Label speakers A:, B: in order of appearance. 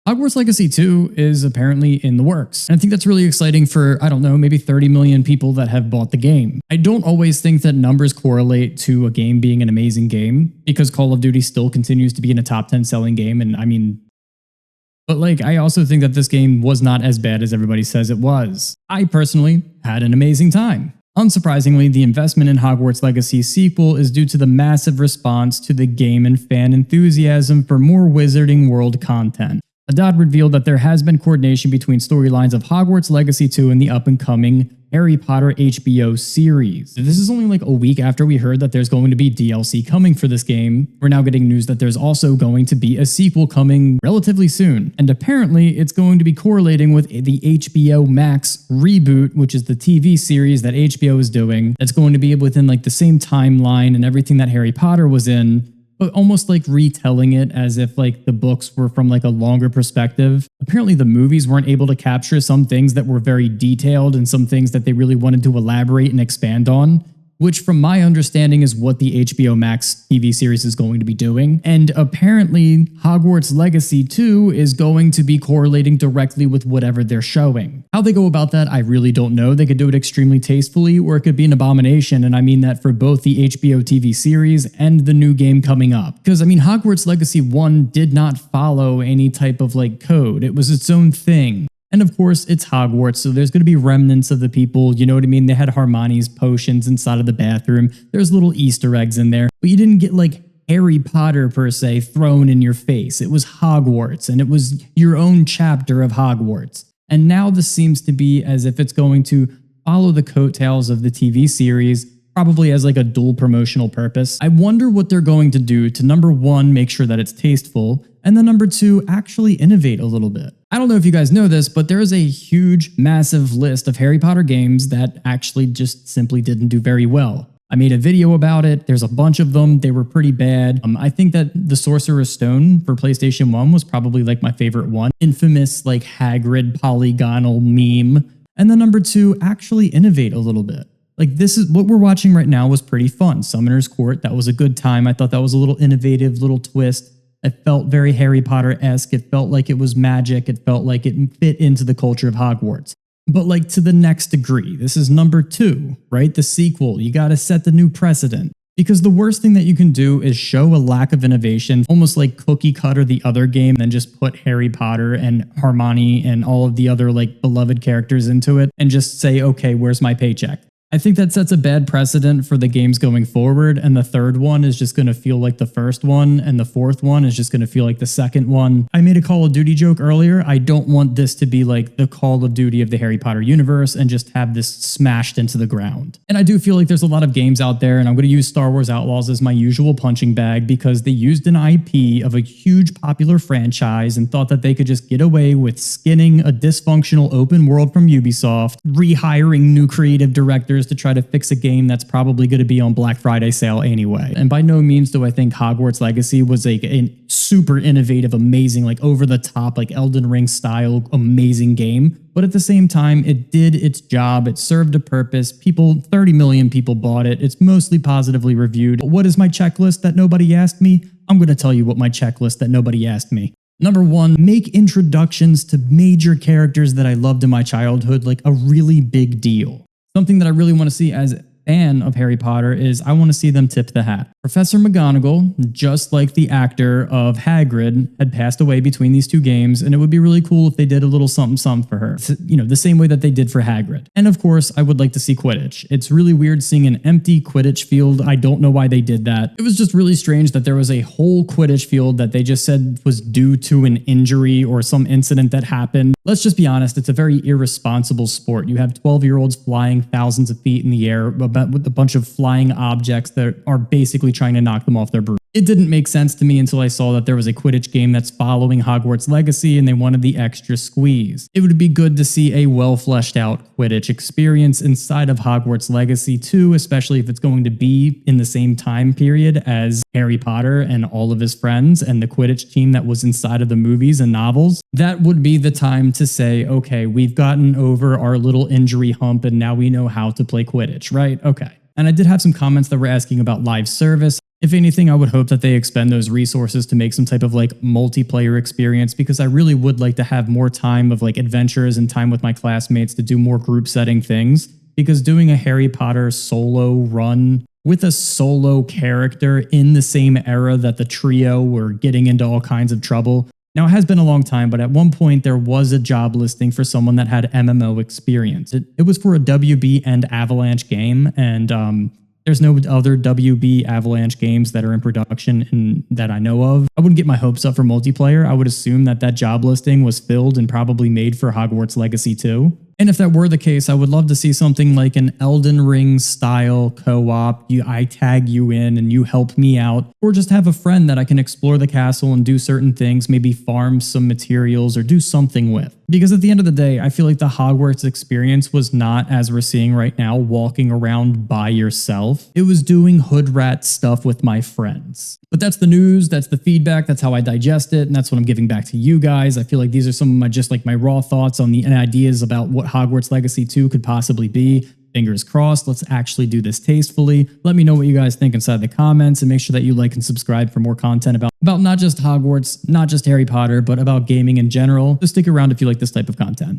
A: Hogwarts Legacy 2 is apparently in the works. And I think that's really exciting for, I don't know, maybe 30 million people that have bought the game. I don't always think that numbers correlate to a game being an amazing game, because Call of Duty still continues to be in a top 10 selling game. And I mean, but like, I also think that this game was not as bad as everybody says it was. I personally had an amazing time. Unsurprisingly, the investment in Hogwarts Legacy sequel is due to the massive response to the game and fan enthusiasm for more Wizarding World content. Haddad revealed that there has been coordination between storylines of Hogwarts Legacy 2 and the up-and-coming Harry Potter HBO series. This is only like a week after we heard that there's going to be DLC coming for this game. We're now getting news that there's also going to be a sequel coming relatively soon. And apparently it's going to be correlating with the hbomax reboot, which is the TV series that HBO is doing. That's going to be within like the same timeline and everything that Harry Potter was in, but almost like retelling it as if like the books were from like a longer perspective. Apparently the movies weren't able to capture some things that were very detailed and some things that they really wanted to elaborate and expand on, which from my understanding is what the HBO Max TV series is going to be doing. And apparently Hogwarts Legacy 2 is going to be correlating directly with whatever they're showing. How they go about that, I really don't know. They could do it extremely tastefully, or it could be an abomination, and I mean that for both the HBO TV series and the new game coming up. Because I mean, Hogwarts Legacy 1 did not follow any type of like code. It was its own thing. And of course, it's Hogwarts, so there's going to be remnants of the people, you know what I mean? They had Hermione's potions inside of the bathroom. There's little Easter eggs in there, but you didn't get like Harry Potter per se thrown in your face. It was Hogwarts, and it was your own chapter of Hogwarts. And now this seems to be as if it's going to follow the coattails of the TV series, probably as like a dual promotional purpose. I wonder what they're going to do to, number one, make sure that it's tasteful, and then number two, actually innovate a little bit. I don't know if you guys know this, but there is a huge, massive list of Harry Potter games that actually just simply didn't do very well. I made a video about it. There's a bunch of them. They were pretty bad. I think that the Sorcerer's Stone for PlayStation 1 was probably like my favorite one. Infamous like Hagrid polygonal meme. And then number two, actually innovate a little bit. Like, this is what we're watching right now was pretty fun. Summoner's Court, that was a good time. I thought that was a little innovative, little twist. It felt very Harry Potter-esque. It felt like it was magic. It felt like it fit into the culture of Hogwarts. But like to the next degree, this is number two, right? The sequel. You got to set the new precedent. Because the worst thing that you can do is show a lack of innovation, almost like cookie cutter the other game, and then just put Harry Potter and Hermione and all of the other like beloved characters into it and just say, okay, where's my paycheck? I think that sets a bad precedent for the games going forward, and the third one is just going to feel like the first one, and the fourth one is just going to feel like the second one. I made a Call of Duty joke earlier. I don't want this to be like the Call of Duty of the Harry Potter universe and just have this smashed into the ground. And I do feel like there's a lot of games out there, and I'm going to use Star Wars Outlaws as my usual punching bag because they used an IP of a huge popular franchise and thought that they could just get away with skinning a dysfunctional open world from Ubisoft, rehiring new creative directors to try to fix a game that's probably going to be on Black Friday sale anyway. And by no means do I think Hogwarts Legacy was like a super innovative, amazing, like over the top, like Elden Ring style, amazing game. But at the same time, it did its job. It served a purpose. 30 million people bought it. It's mostly positively reviewed. What is my checklist that nobody asked me? I'm going to tell you what my checklist that nobody asked me. Number one, make introductions to major characters that I loved in my childhood like a really big deal. Something that I really want to see as a fan of Harry Potter is I want to see them tip the hat. Professor McGonagall, just like the actor of Hagrid, had passed away between these two games, and it would be really cool if they did a little something for her. You know, the same way that they did for Hagrid. And of course, I would like to see Quidditch. It's really weird seeing an empty Quidditch field. I don't know why they did that. It was just really strange that there was a whole Quidditch field that they just said was due to an injury or some incident that happened. Let's just be honest, it's a very irresponsible sport. You have 12-year-olds flying thousands of feet in the air with a bunch of flying objects that are basically trying to knock them off their broom. It didn't make sense to me until I saw that there was a Quidditch game that's following Hogwarts Legacy and they wanted the extra squeeze. It would be good to see a well-fleshed out Quidditch experience inside of Hogwarts Legacy 2, especially if it's going to be in the same time period as Harry Potter and all of his friends and the Quidditch team that was inside of the movies and novels. That would be the time to say, okay, we've gotten over our little injury hump and now we know how to play Quidditch, right? Okay. And I did have some comments that were asking about live service. If anything, I would hope that they expend those resources to make some type of like multiplayer experience, because I really would like to have more time of like adventures and time with my classmates to do more group setting things, because doing a Harry Potter solo run with a solo character in the same era that the trio were getting into all kinds of trouble. Now, it has been a long time, but at one point there was a job listing for someone that had MMO experience. It was for a WB and Avalanche game, and there's no other WB Avalanche games that are in production and that I know of. I wouldn't get my hopes up for multiplayer. I would assume that that job listing was filled and probably made for Hogwarts Legacy 2. And if that were the case, I would love to see something like an Elden Ring style co-op. I tag you in and you help me out, or just have a friend that I can explore the castle and do certain things, maybe farm some materials or do something with. Because at the end of the day, I feel like the Hogwarts experience was not, as we're seeing right now, walking around by yourself. It was doing hood rat stuff with my friends. But that's the news, that's the feedback, that's how I digest it, and that's what I'm giving back to you guys. I feel like these are some of my just like my raw thoughts on the ideas about what Hogwarts Legacy 2 could possibly be. Fingers crossed, let's actually do this tastefully. Let me know what you guys think inside the comments, and make sure that you like and subscribe for more content about not just Hogwarts, not just Harry Potter, but about gaming in general. Just stick around if you like this type of content.